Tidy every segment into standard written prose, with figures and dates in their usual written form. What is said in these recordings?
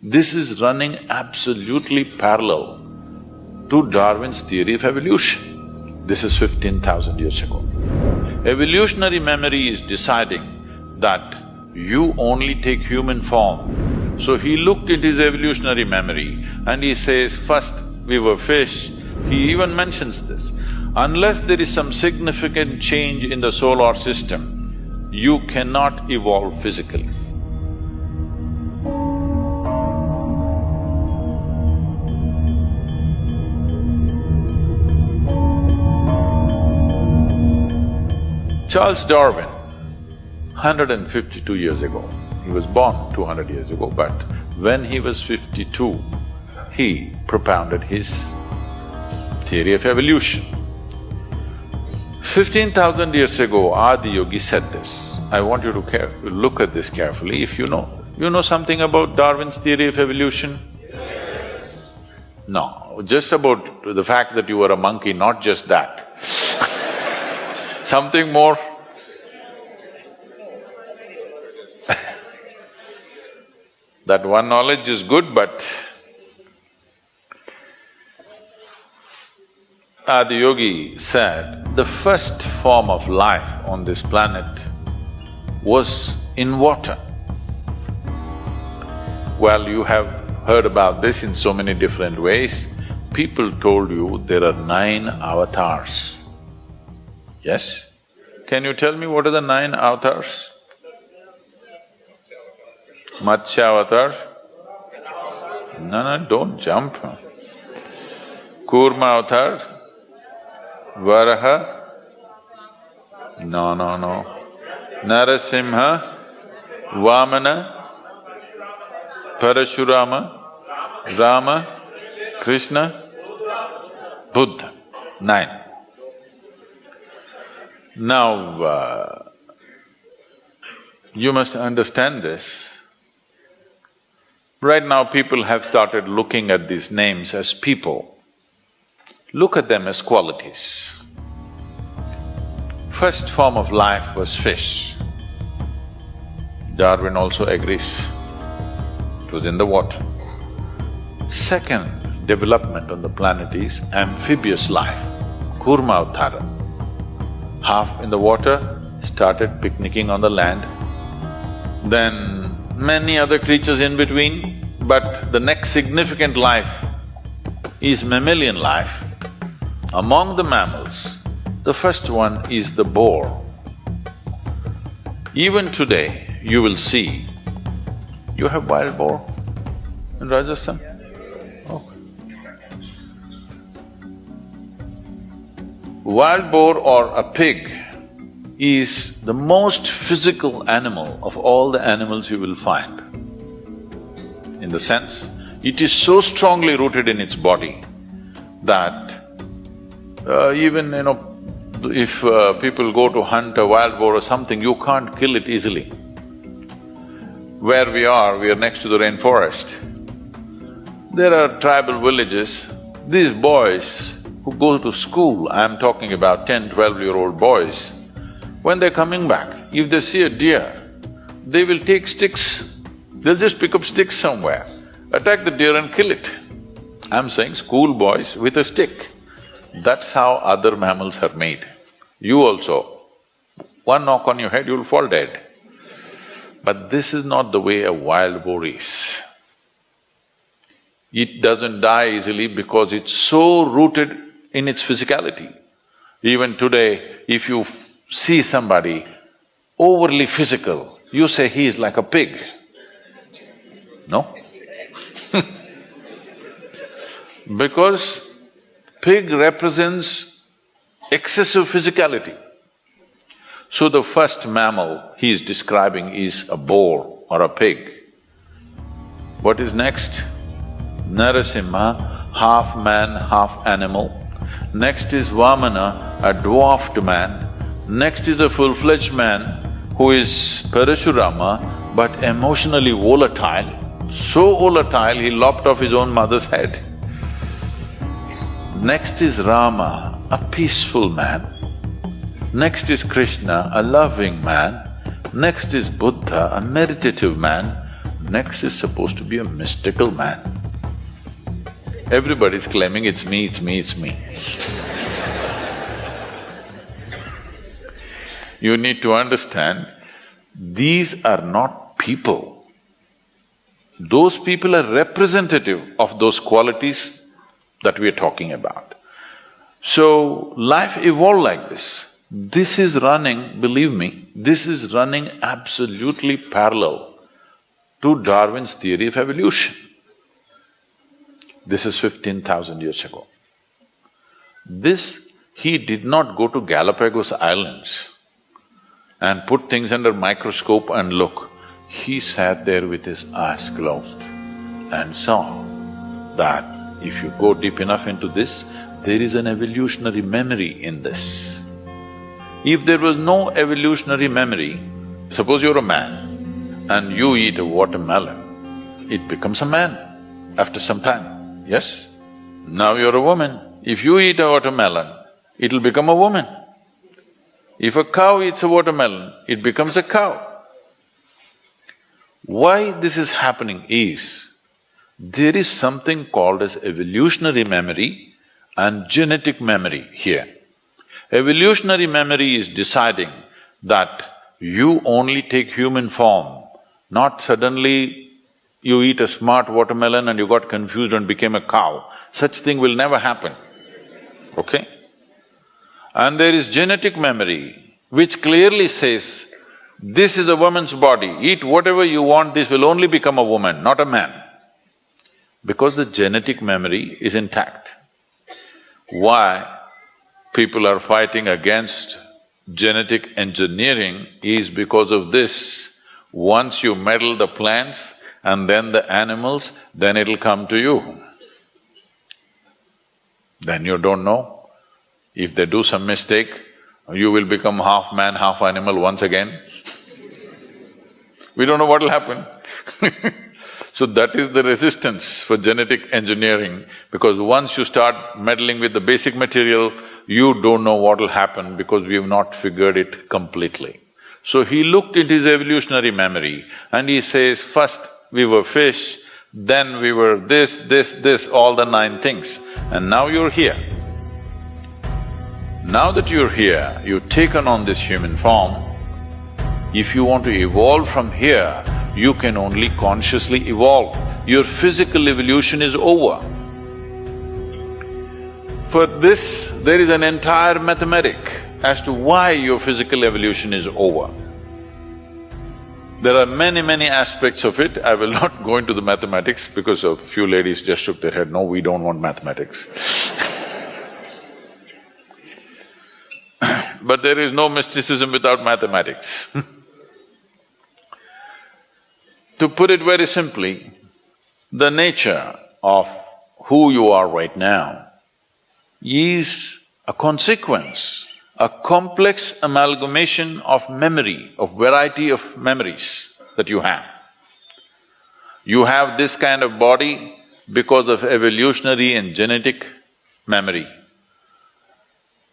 This is running absolutely parallel to Darwin's theory of evolution. This is 15,000 years ago. Evolutionary memory is deciding that you only take human form. So he looked at his evolutionary memory and he says, first we were fish. He even mentions this. Unless there is some significant change in the solar system, you cannot evolve physically. Charles Darwin, 152 years ago, he was born 200 years ago, but when he was 52, he propounded his theory of evolution. 15,000 years ago, Adiyogi said this. I want you to look at this carefully. If you know something about Darwin's theory of evolution? Yes. No, just about the fact that you were a monkey, not just that. Something more? That one knowledge is good, but Adiyogi said the first form of life on this planet was in water. Well, you have heard about this in so many different ways. People told you there are 9 avatars. Yes? Can you tell me what are the 9 avatars? Matsya avatar? No, don't jump. Kurma avatar? Varaha? No. Narasimha? Vamana? Parashurama? Rama? Krishna? Buddha. 9. Now, you must understand this. Right now people have started looking at these names as people. Look at them as qualities. First form of life was fish. Darwin also agrees. It was in the water. Second development on the planet is amphibious life, Kurma Avtara. Half in the water, started picnicking on the land. Then many other creatures in between, but the next significant life is mammalian life. Among the mammals, the first one is the boar. Even today, you will see… You have wild boar in Rajasthan? Okay. Wild boar or a pig is the most physical animal of all the animals you will find. In the sense, it is so strongly rooted in its body that even, if people go to hunt a wild boar or something, you can't kill it easily. Where we are next to the rainforest. There are tribal villages, these boys who go to school, I'm talking about 10, 12-year-old boys, when they're coming back, if they see a deer, they will take sticks, they'll just pick up sticks somewhere, attack the deer and kill it. I'm saying school boys with a stick. That's how other mammals are made. You also, one knock on your head, you'll fall dead. But this is not the way a wild boar is. It doesn't die easily because it's so rooted in its physicality. Even today, if you see somebody overly physical, you say he is like a pig. No? Because pig represents excessive physicality. So the first mammal he is describing is a boar or a pig. What is next? Narasimha, half man, half animal. Next is Vamana, a dwarfed man. Next is a full-fledged man who is Parashurama, but emotionally volatile. So volatile, he lopped off his own mother's head. Next is Rama, a peaceful man. Next is Krishna, a loving man. Next is Buddha, a meditative man. Next is supposed to be a mystical man. Everybody's claiming it's me, it's me, it's me. You need to understand, these are not people. Those people are representative of those qualities that we are talking about. So, life evolved like this. This is running, believe me, this is running absolutely parallel to Darwin's theory of evolution. This is 15,000 years ago. He did not go to Galapagos Islands and put things under microscope and look. He sat there with his eyes closed and saw that if you go deep enough into this, there is an evolutionary memory in this. If there was no evolutionary memory, suppose you're a man and you eat a watermelon, it becomes a man after some time, yes? Now you're a woman, if you eat a watermelon, it'll become a woman. If a cow eats a watermelon, it becomes a cow. Why this is happening is, there is something called as evolutionary memory and genetic memory here. Evolutionary memory is deciding that you only take human form, not suddenly you eat a smart watermelon and you got confused and became a cow. Such thing will never happen, okay? And there is genetic memory, which clearly says, this is a woman's body, eat whatever you want, this will only become a woman, not a man. Because the genetic memory is intact. Why people are fighting against genetic engineering is because of this. Once you meddle the plants and then the animals, then it'll come to you. Then you don't know. If they do some mistake, you will become half man, half animal once again. We don't know what'll happen. So that is the resistance for genetic engineering, because once you start meddling with the basic material, you don't know what'll happen because we have not figured it completely. So he looked at his evolutionary memory and he says, first we were fish, then we were this, all the 9 things, and now you're here. Now that you're here, you've taken on this human form. If you want to evolve from here, you can only consciously evolve. Your physical evolution is over. For this, there is an entire mathematic as to why your physical evolution is over. There are many aspects of it. I will not go into the mathematics because a few ladies just shook their head, no, we don't want mathematics. But there is no mysticism without mathematics. To put it very simply, the nature of who you are right now is a consequence, a complex amalgamation of memory, of variety of memories that you have. You have this kind of body because of evolutionary and genetic memory.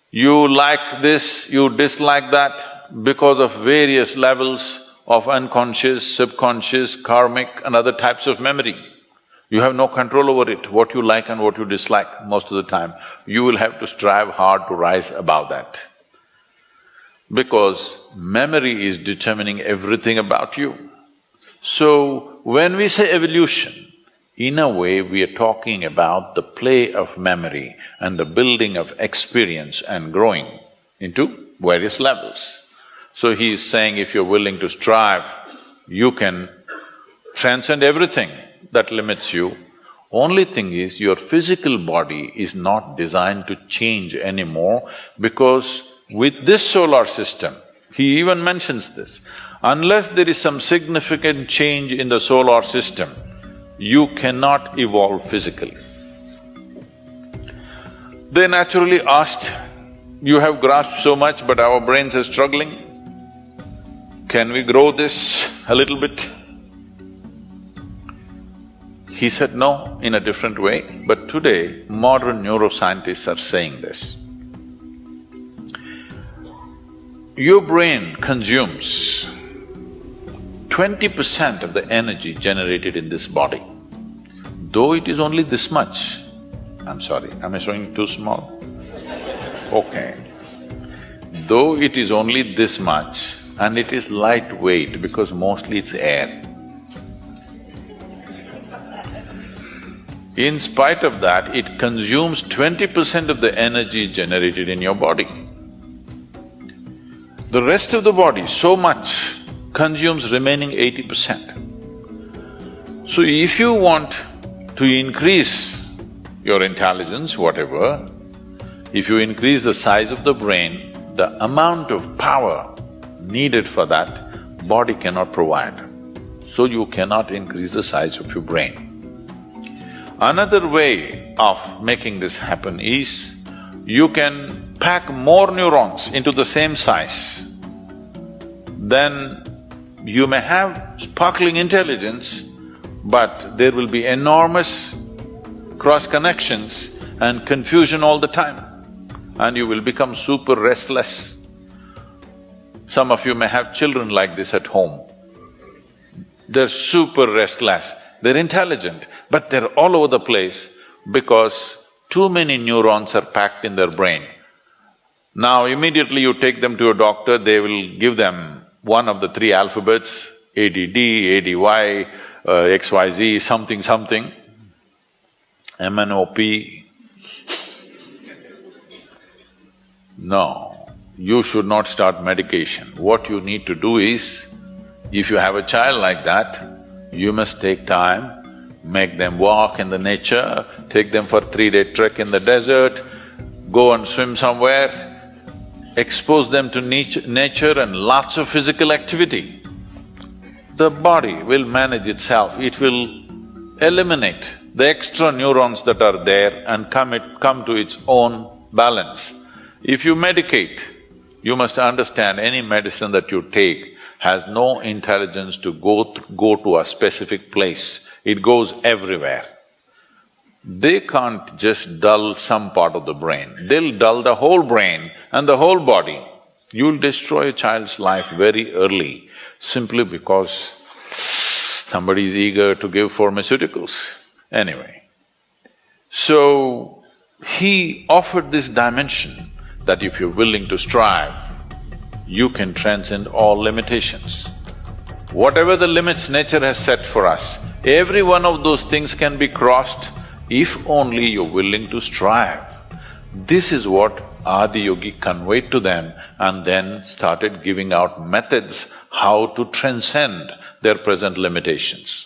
You like this, you dislike that because of various levels of unconscious, subconscious, karmic and other types of memory. You have no control over it, what you like and what you dislike most of the time. You will have to strive hard to rise above that. Because memory is determining everything about you. So, when we say evolution, in a way we are talking about the play of memory and the building of experience and growing into various levels. So he is saying if you're willing to strive, you can transcend everything that limits you. Only thing is, your physical body is not designed to change anymore, because with this solar system, he even mentions this, unless there is some significant change in the solar system, you cannot evolve physically. They naturally asked, you have grasped so much but our brains are struggling, can we grow this a little bit? He said no, in a different way, but today modern neuroscientists are saying this. Your brain consumes 20% of the energy generated in this body, though it is only this much, I'm sorry, am I showing too small? Okay. Though it is only this much and it is lightweight because mostly it's air, in spite of that, it consumes 20% of the energy generated in your body. The rest of the body, so much, consumes remaining 80%. So if you want to increase your intelligence, whatever, if you increase the size of the brain, the amount of power needed for that, body cannot provide. So you cannot increase the size of your brain. Another way of making this happen is, you can pack more neurons into the same size. Then you may have sparkling intelligence, but there will be enormous cross-connections and confusion all the time, and you will become super restless. Some of you may have children like this at home. They're super restless. They're intelligent, but they're all over the place because too many neurons are packed in their brain. Now immediately you take them to a doctor, they will give them one of the three alphabets, ADD, ADY, XYZ, something, something, MNOP. No, you should not start medication. What you need to do is, if you have a child like that, you must take time, make them walk in the nature, take them for 3-day trek in the desert, go and swim somewhere, expose them to nature and lots of physical activity. The body will manage itself, it will eliminate the extra neurons that are there and come to its own balance. If you medicate, you must understand any medicine that you take has no intelligence to go to a specific place, it goes everywhere. They can't just dull some part of the brain, they'll dull the whole brain and the whole body. You'll destroy a child's life very early simply because somebody is eager to give pharmaceuticals. Anyway, so he offered this dimension that if you're willing to strive, you can transcend all limitations. Whatever the limits nature has set for us, every one of those things can be crossed if only you're willing to strive. This is what Adiyogi conveyed to them and then started giving out methods how to transcend their present limitations.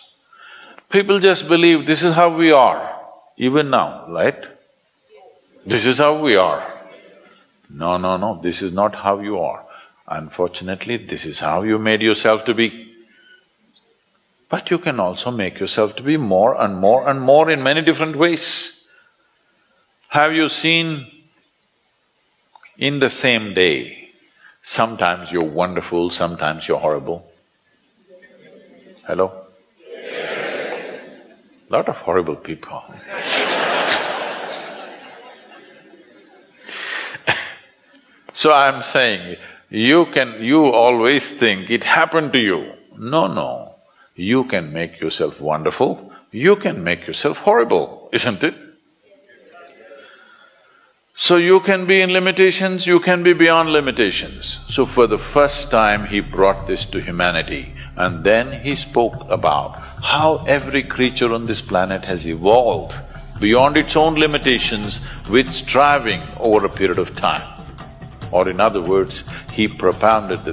People just believe this is how we are, even now, right? This is how we are. No, no, no, this is not how you are. Unfortunately, this is how you made yourself to be. But you can also make yourself to be more and more and more in many different ways. Have you seen in the same day, sometimes you're wonderful, sometimes you're horrible? Hello? Yes. Lot of horrible people. So I'm saying, you always think it happened to you. No, no. You can make yourself wonderful, you can make yourself horrible, isn't it? So you can be in limitations, you can be beyond limitations. So for the first time he brought this to humanity, and then he spoke about how every creature on this planet has evolved beyond its own limitations with striving over a period of time. Or in other words, he propounded the